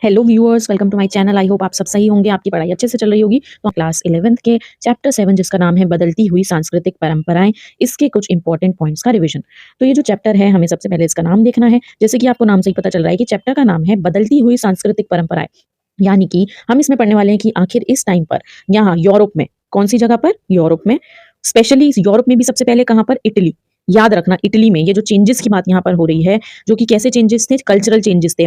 Hello viewers, welcome to my channel. I hope आप सब सही होंगे, आपकी पढ़ाई अच्छे से चल रही होगी। तो क्लास 11th के चैप्टर 7 जिसका नाम है बदलती हुई सांस्कृतिक परंपराएं, इसके कुछ इंपॉर्टेंट पॉइंट्स का रिवीजन। तो ये जो चैप्टर है, हमें सबसे पहले इसका नाम देखना है। जैसे कि आपको नाम से ही पता चल रहा है कि चैप्टर का नाम है बदलती हुई सांस्कृतिक परंपराएं। यानी कि हम इसमें पढ़ने वाले हैं कि आखिर इस टाइम पर यहाँ यूरोप में, कौन सी जगह पर, यूरोप में, स्पेशली यूरोप में भी सबसे पहले कहाँ पर, इटली। याद रखना, इटली में ये जो चेंजेस की बात यहाँ पर हो रही है, जो कि कैसे चेंजेस थे, कल्चरल चेंजेस थे।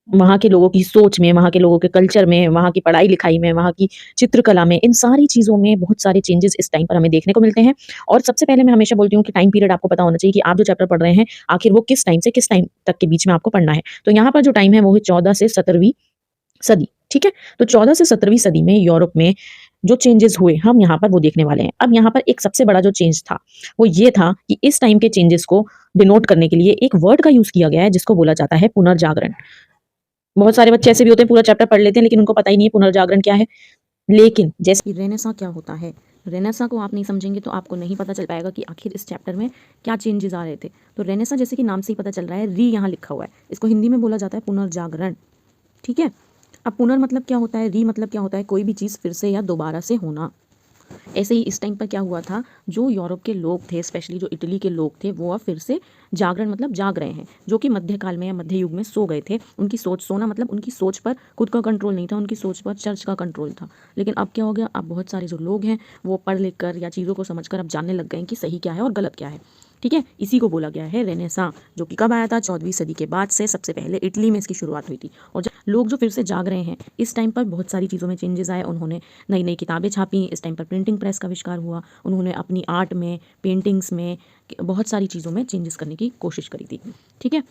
वहाँ के लोगों की सोच में, वहाँ के लोगों के कल्चर में, वहाँ की पढ़ाई-लिखाई में, वहाँ की चित्रकला में, इन सारी चीज़ों में बहुत सारे चेंजेस इस टाइम पर हमें देखने को मिलते हैं। और सबसे पहले मैं हमेशा बोलती हूँ कि टाइम पीरियड आपको पता होना चाहिए कि आप जो चैप्टर पढ़ रहे हैं, आखिर वो किस टाइम से किस टाइम तक के बीच में आपको पढ़ना है। तो यहाँ पर जो टाइम है वो है 14 से 17वीं सदी, ठीक है? तो 14 से 17वीं सदी में यूरोप में जो चेंजेस हुए, हम यहाँ पर वो देखने वाले हैं। अब यहाँ पर एक सबसे बड़ा जो चेंज था, वो ये था कि इस टाइम के चेंजेस को डिनोट करने के लिए एक वर्ड का यूज़ किया गया है जिसको बोला जाता है पुनर्जागरण। बहुत सारे बच्चे ऐसे भी होते हैं पूरा चैप्टर पढ़ लेते हैं लेकिन उनको पता ही नहीं है पुनर्जागरण क्या है। लेकिन जैसे कि रेनेसां क्या होता है, रेनेसां को आप नहीं समझेंगे तो आपको नहीं पता चल पाएगा कि आखिर इस चैप्टर में क्या चेंजेस आ रहे थे। तो रेनेसां जैसे कि नाम से ही पता चल रहा है, री यहाँ लिखा हुआ है, इसको हिंदी में बोला जाता है पुनर्जागरण, ठीक है। अब पुनर् मतलब क्या होता है, री मतलब क्या होता है, कोई भी चीज़ फिर से या दोबारा से होना। ऐसे ही इस टाइम पर क्या हुआ था, जो यूरोप के लोग थे, स्पेशली जो इटली के लोग थे, वो अब फिर से जागरण मतलब जाग रहे हैं। जो कि मध्यकाल में या मध्य युग में सो गए थे। उनकी सोच, सोना मतलब उनकी सोच पर खुद का कंट्रोल नहीं था, उनकी सोच पर चर्च का कंट्रोल था। लेकिन अब क्या हो गया, अब बहुत सारे जो लोग हैं वो पढ़ लिख कर या चीज़ों को समझकर अब जानने लग गए हैं कि सही क्या है और गलत क्या है, ठीक है। इसी को बोला गया है रेनेसां, जो कि कब आया था, 14वीं सदी के बाद से सबसे पहले इटली में इसकी शुरुआत हुई थी। और जब लोग जो फिर से जाग रहे हैं, इस टाइम पर बहुत सारी चीज़ों में चेंजेस आए। उन्होंने नई नई किताबें छापी, इस टाइम पर प्रिंटिंग प्रेस का आविष्कार हुआ। उन्होंने अपनी आर्ट में, पेंटिंग्स में, बहुत सारी चीज़ों में चेंजेस करने की कोशिश करी थी, ठीक है।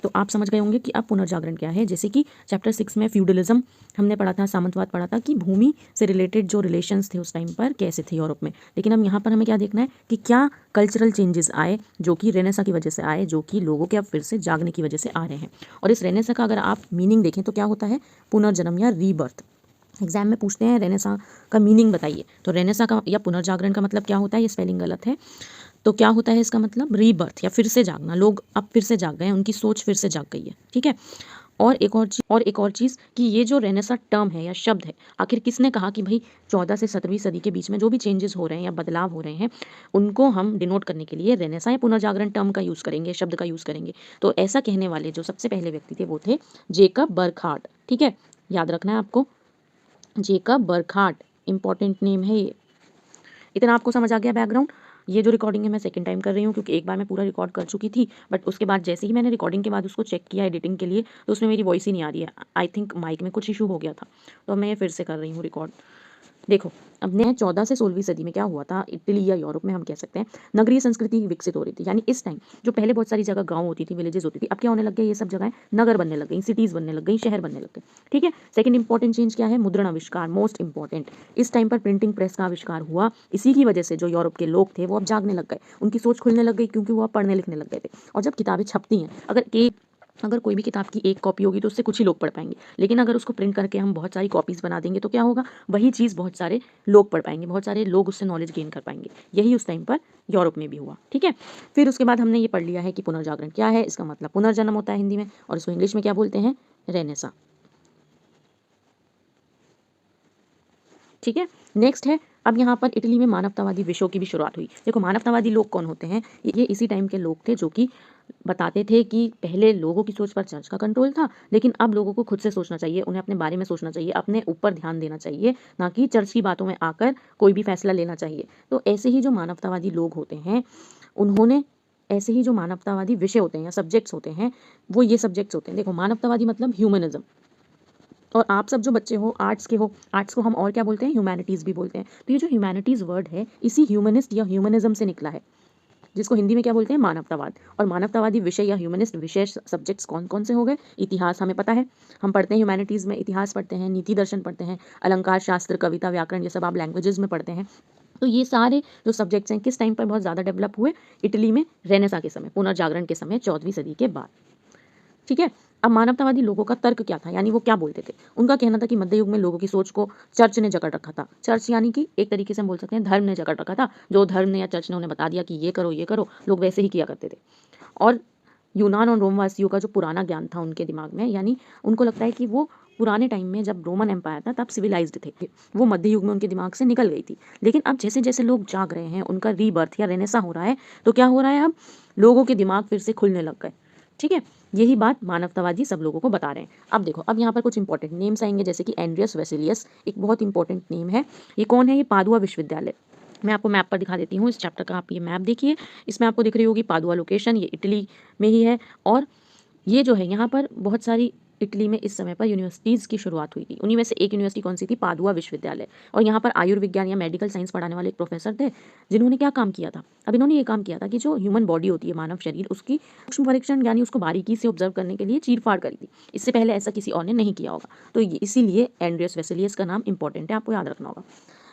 तो आप समझ गए होंगे कि अब पुनर्जागरण क्या है। जैसे कि चैप्टर 6 में फ्यूडलिज्म हमने पढ़ा था, सामंतवाद पढ़ा था, कि भूमि से रिलेटेड जो रिलेशंस थे उस टाइम पर कैसे थे यूरोप में। लेकिन अब यहाँ पर हमें क्या देखना है कि क्या कल्चरल चेंजेस आए जो कि रेनेसां की वजह से आए, जो कि लोगों के अब फिर से जागने की वजह से आ रहे हैं। और इस रेनेसां का अगर आप मीनिंग देखें तो क्या होता है, पुनर्जन्म या रीबर्थ। एग्जाम में पूछते हैं रेनेसां का मीनिंग बताइए, तो रेनेसां का या पुनर्जागरण का मतलब क्या होता है, ये स्पेलिंग गलत है। तो क्या होता है इसका मतलब, रीबर्थ या फिर से जागना। लोग अब फिर से जाग गए हैं, उनकी सोच फिर से जाग गई है, ठीक है। और एक और चीज़ कि ये जो रेनेसां टर्म है या शब्द है, आखिर किसने कहा कि भाई 14 से 17वीं सदी के बीच में जो भी चेंजेस हो रहे हैं या बदलाव हो रहे हैं, उनको हम डिनोट करने के लिए रेनेसां या पुनर्जागरण टर्म का यूज़ करेंगे, शब्द का यूज़ करेंगे। तो ऐसा कहने वाले जो सबसे पहले व्यक्ति थे वो थे जेकब बर्कहार्ट, ठीक है। याद रखना है आपको, जेकब बर्कहार्ट, इंपॉर्टेंट नेम है ये। इतना आपको समझ आ गया बैकग्राउंड। ये जो रिकॉर्डिंग है मैं सेकंड टाइम कर रही हूँ क्योंकि एक बार मैं पूरा रिकॉर्ड कर चुकी थी, बट उसके बाद जैसे ही मैंने रिकॉर्डिंग के बाद उसको चेक किया एडिटिंग के लिए, तो उसमें मेरी वॉइस ही नहीं आ रही है। आई थिंक माइक में कुछ इशू हो गया था, तो मैं ये फिर से कर रही हूँ रिकॉर्ड। देखो, अब ने 14 से 16वीं सदी में क्या हुआ था, इटली या यूरोप में हम कह सकते हैं नगरीय संस्कृति विकसित हो रही थी। यानी इस टाइम जो पहले बहुत सारी जगह गांव होती थी, विलेजेस होती थी, अब क्या होने लग गया, ये सब जगह नगर बनने लग गई, सिटीज बनने लग गई, शहर बनने लग गए, ठीक है। सेकंड इंपॉर्टेंट चेंज क्या है, मुद्रण आविष्कार, मोस्ट इंपॉर्टेंट। इस टाइम पर प्रिंटिंग प्रेस का आविष्कार हुआ। इसी की वजह से जो यूरोप के लोग थे वो अब जागने लग गए, उनकी सोच खुलने लग गई, क्योंकि वो अब पढ़ने लिखने लग गए थे। और जब किताबें छपती हैं, अगर कोई भी किताब की एक कॉपी होगी तो उससे कुछ ही लोग पढ़ पाएंगे। लेकिन अगर उसको प्रिंट करके हम बहुत सारी कॉपीज़ बना देंगे तो क्या होगा, वही चीज़ बहुत सारे लोग पढ़ पाएंगे, बहुत सारे लोग उससे नॉलेज गेन कर पाएंगे। यही उस टाइम पर यूरोप में भी हुआ, ठीक है। फिर उसके बाद हमने ये पढ़ लिया है कि पुनर्जागरण क्या है, इसका मतलब पुनर्जन्म होता है हिंदी में, और इसको इंग्लिश में क्या बोलते हैं, रेनेसा, ठीक है। नेक्स्ट है, अब यहाँ पर इटली में मानवतावादी विषयों की भी शुरुआत हुई। देखो, मानवतावादी लोग कौन होते हैं, ये इसी टाइम के लोग थे जो कि बताते थे कि पहले लोगों की सोच पर चर्च का कंट्रोल था, लेकिन अब लोगों को खुद से सोचना चाहिए, उन्हें अपने बारे में सोचना चाहिए, अपने ऊपर ध्यान देना चाहिए, ना कि चर्च की बातों में आकर कोई भी फैसला लेना चाहिए। तो ऐसे ही जो मानवतावादी लोग होते हैं, उन्होंने ऐसे ही जो मानवतावादी विषय होते हैं या सब्जेक्ट्स होते हैं, वो ये सब्जेक्ट्स होते हैं। देखो, मानवतावादी मतलब ह्यूमनिज्म। और आप सब जो बच्चे हो, आर्ट्स के हो, आर्ट्स को हम और क्या बोलते हैं, ह्यूमैनिटीज़ भी बोलते हैं। तो ये जो ह्यूमैनिटीज़ वर्ड है, इसी ह्यूमनिस्ट या ह्यूमनिज्म से निकला है, जिसको हिंदी में क्या बोलते हैं, मानवतावाद। और मानवतावादी विषय या ह्यूमनिस्ट विषय सब्जेक्ट्स कौन कौन से हो गए, इतिहास हमें पता है, हम पढ़ते हैं ह्यूमैनिटीज़ में, इतिहास पढ़ते हैं, नीति दर्शन पढ़ते हैं, अलंकार शास्त्र, कविता, व्याकरण, ये सब आप लैंग्वेजेस में पढ़ते हैं। तो ये सारे जो सब्जेक्ट्स हैं किस टाइम पर बहुत ज़्यादा डेवलप हुए, इटली में रेनेसा के समय, पुनर्जागरण के समय, 14वीं सदी के बाद, ठीक है। अब मानवतावादी लोगों का तर्क क्या था, यानी वो क्या बोलते थे। उनका कहना था कि मध्य युग में लोगों की सोच को चर्च ने जकड़ रखा था। चर्च यानी कि एक तरीके से हम बोल सकते हैं धर्म ने जकड़ रखा था। जो धर्म ने या चर्च ने उन्हें बता दिया कि ये करो, लोग वैसे ही किया करते थे। और यूनान और रोम वासियों का जो पुराना ज्ञान था उनके दिमाग में, यानी उनको लगता है कि वो पुराने टाइम में जब रोमन एम्पायर था तब सिविलाइज्ड थे, वो मध्य युग में उनके दिमाग से निकल गई थी। लेकिन अब जैसे जैसे लोग जाग रहे हैं, उनका रीबर्थ या रेनेसा हो रहा है, तो क्या हो रहा है, अब लोगों के दिमाग फिर से खुलने लग गए। ठीक है, यही बात मानवतावादी सब लोगों को बता रहे हैं। अब देखो, अब यहाँ पर कुछ इंपॉर्टेंट नेम्स आएंगे, जैसे कि एंड्रियस वेसिलियस एक बहुत इंपॉर्टेंट नेम है। ये कौन है, ये पादुआ विश्वविद्यालय। मैं आपको मैप पर दिखा देती हूँ इस चैप्टर का, आप ये मैप देखिए, इसमें आपको दिख रही होगी पादुआ लोकेशन, ये इटली में ही है। और ये जो है यहाँ पर बहुत सारी इटली में इस समय पर यूनिवर्सिटीज़ की शुरुआत हुई थी। उन्हीं में से एक यूनिवर्सिटी कौन सी थी, पादुआ विश्वविद्यालय। और यहाँ पर आयुर्विज्ञान या मेडिकल साइंस पढ़ाने वाले एक प्रोफेसर थे, जिन्होंने क्या काम किया था, अब इन्होंने ये काम किया था कि जो ह्यूमन बॉडी होती है, मानव शरीर, उसकी सूक्ष्म परीक्षण यानी उसको बारीकी से ऑब्जर्व करने के लिए चीरफाड़ करी थी। इससे पहले ऐसा किसी और ने नहीं किया होगा, तो इसीलिए एंड्रियस वेसिलियस का नाम इंपॉर्टेंट है, आपको याद रखना होगा।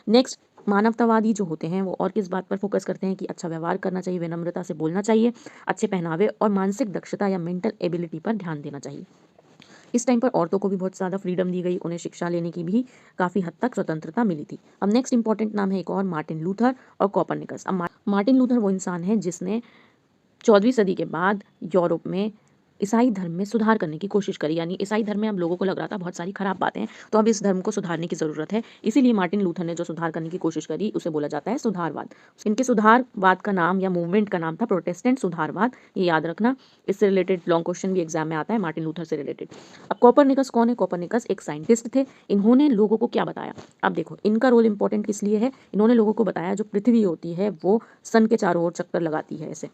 नेक्स्ट, मानवतावादी जो होते हैं वो और किस बात पर फोकस करते हैं कि अच्छा व्यवहार करना चाहिए, विनम्रता से बोलना चाहिए, अच्छे पहनावे और मानसिक दक्षता या मेंटल एबिलिटी पर ध्यान देना चाहिए। इस टाइम पर औरतों को भी बहुत ज़्यादा फ्रीडम दी गई, उन्हें शिक्षा लेने की भी काफ़ी हद तक स्वतंत्रता मिली थी। अब नेक्स्ट इंपॉर्टेंट नाम है एक और, मार्टिन लूथर और कोपरनिकस। अब मार्टिन लूथर वो इंसान है जिसने 14वीं सदी के बाद यूरोप में ईसाई धर्म में सुधार करने की कोशिश करी, यानी ईसाई धर्म में अब लोगों को लग रहा था बहुत सारी खराब बातें हैं, तो अब इस धर्म को सुधारने की ज़रूरत है। इसीलिए मार्टिन लूथर ने जो सुधार करने की कोशिश करी उसे बोला जाता है सुधारवाद। इनके सुधारवाद का नाम या मूवमेंट का नाम था प्रोटेस्टेंट सुधारवाद, ये याद रखना। इससे रिलेटेड लॉन्ग क्वेश्चन भी एग्जाम में आता है मार्टिन लूथर से रिलेटेड। अब कोपरनिकस कौन है, कोपरनिकस एक साइंटिस्ट थे, इन्होंने लोगों को क्या बताया। अब देखो, इनका रोल इंपॉर्टेंट किस लिए है, इन्होंने लोगों को बताया जो पृथ्वी होती है वो सन के चारों ओर चक्कर लगाती है, ऐसे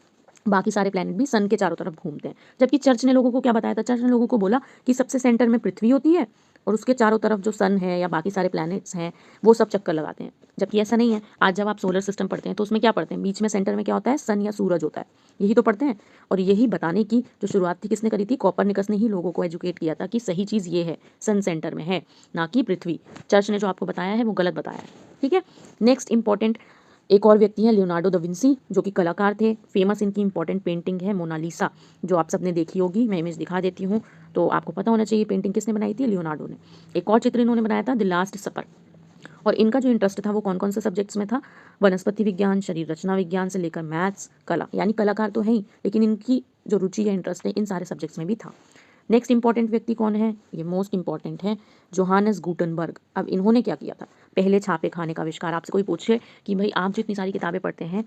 बाकी सारे प्लैनेट भी सन के चारों तरफ घूमते हैं। जबकि चर्च ने लोगों को क्या बताया था, चर्च ने लोगों को बोला कि सबसे सेंटर में पृथ्वी होती है और उसके चारों तरफ जो सन है या बाकी सारे प्लैनेट्स हैं वो सब चक्कर लगाते हैं। जबकि ऐसा नहीं है। आज जब आप सोलर सिस्टम पढ़ते हैं तो उसमें क्या पढ़ते हैं, बीच में सेंटर में क्या होता है, सन या सूरज होता है, यही तो पढ़ते हैं। और यही बताने की जो शुरुआत थी किसने करी थी, कोपरनिकस ने ही लोगों को एजुकेट किया था कि सही चीज़ ये है, सन सेंटर में है ना कि पृथ्वी। चर्च ने जो आपको बताया है वो गलत बताया है। ठीक है, नेक्स्ट इंपॉर्टेंट एक और व्यक्ति हैं लियोनार्डो दा विंसी, जो कि कलाकार थे। फेमस इनकी इंपॉर्टेंट पेंटिंग है मोनालिसा, जो आप सबने देखी होगी। मैं इमेज दिखा देती हूँ, तो आपको पता होना चाहिए पेंटिंग किसने बनाई थी, लियोनार्डो ने। एक और चित्र इन्होंने बनाया था द लास्ट सपर। और इनका जो इंटरेस्ट था वो कौन कौन से सब्जेक्ट्स में था, वनस्पति विज्ञान, शरीर रचना विज्ञान से लेकर मैथ्स, कला, यानी कलाकार तो है ही, लेकिन इनकी जो रुचि या इंटरेस्ट है इन सारे सब्जेक्ट्स में भी था। नेक्स्ट इंपॉर्टेंट व्यक्ति कौन है, ये मोस्ट इंपॉर्टेंट है, जोहानस गुटनबर्ग। अब इन्होंने क्या किया था, पहले छापे खाने का आविष्कार। आपसे कोई पूछे कि भाई आप जो इतनी सारी किताबें पढ़ते हैं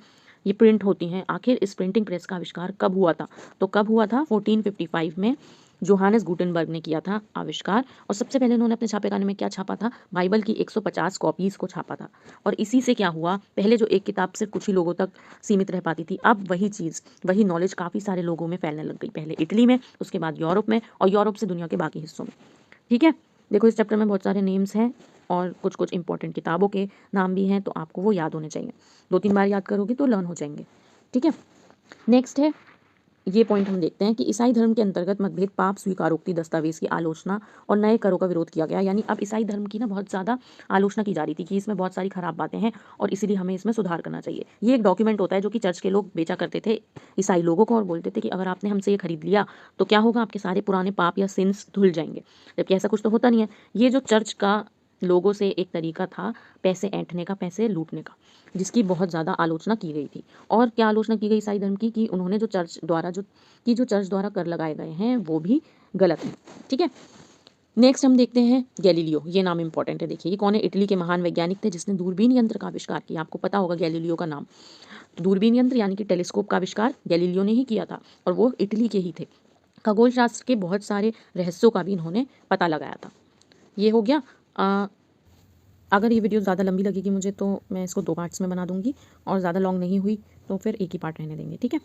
ये प्रिंट होती हैं, आखिर इस प्रिंटिंग प्रेस का आविष्कार कब हुआ था, तो कब हुआ था, 1455 में जोहानस गुटनबर्ग ने किया था आविष्कार। और सबसे पहले उन्होंने अपने छापेखाने में क्या छापा था, बाइबल की 150 कॉपीज़ को छापा था। और इसी से क्या हुआ, पहले जो एक किताब सिर्फ कुछ ही लोगों तक सीमित रह पाती थी, अब वही चीज़, वही नॉलेज काफ़ी सारे लोगों में फैलने लग गई, पहले इटली में, उसके बाद यूरोप में, और यूरोप से दुनिया के बाकी हिस्सों में। ठीक है, देखो इस चैप्टर में बहुत सारे नेम्स हैं और कुछ कुछ इंपॉर्टेंट किताबों के नाम भी हैं, तो आपको वो याद होने चाहिए। 2-3 बार याद करोगे तो लर्न हो जाएंगे। ठीक है, नेक्स्ट है, ये पॉइंट हम देखते हैं कि ईसाई धर्म के अंतर्गत मतभेद, पाप स्वीकारोक्ति दस्तावेज की आलोचना और नए करों का विरोध किया गया। यानी अब ईसाई धर्म की ना बहुत ज़्यादा आलोचना की जा रही थी कि इसमें बहुत सारी खराब बातें हैं और इसीलिए हमें इसमें सुधार करना चाहिए। ये एक डॉक्यूमेंट होता है जो कि चर्च के लोग बेचा करते थे ईसाई लोगों को और बोलते थे कि अगर आपने हमसे ये खरीद लिया तो क्या होगा, आपके सारे पुराने पाप या सिंस धुल जाएंगे। जबकि ऐसा कुछ तो होता नहीं है। ये जो चर्च का लोगों से एक तरीका था पैसे ऐंठने का, पैसे लूटने का, जिसकी बहुत ज़्यादा आलोचना की गई थी। और क्या आलोचना की गई ईसाई धर्म की, कि उन्होंने जो चर्च द्वारा कर लगाए गए हैं वो भी गलत हैं। ठीक है, नेक्स्ट हम देखते हैं गैलीलियो। ये नाम इंपॉर्टेंट है, देखिए ये कौन है, इटली के महान वैज्ञानिक थे जिसने दूरबीन यंत्र का आविष्कार किया। आपको पता होगा गैलीलियो का नाम, दूरबीन यंत्र यानी कि टेलीस्कोप का आविष्कार गैलीलियो ने ही किया था और वो इटली के ही थे। खगोल शास्त्र के बहुत सारे रहस्यों का भी इन्होंने पता लगाया था। ये हो गया। अगर ये वीडियो ज़्यादा लंबी लगेगी मुझे तो मैं इसको 2 पार्ट्स में बना दूंगी, और ज़्यादा लॉन्ग नहीं हुई तो फिर एक ही पार्ट रहने देंगे। ठीक है।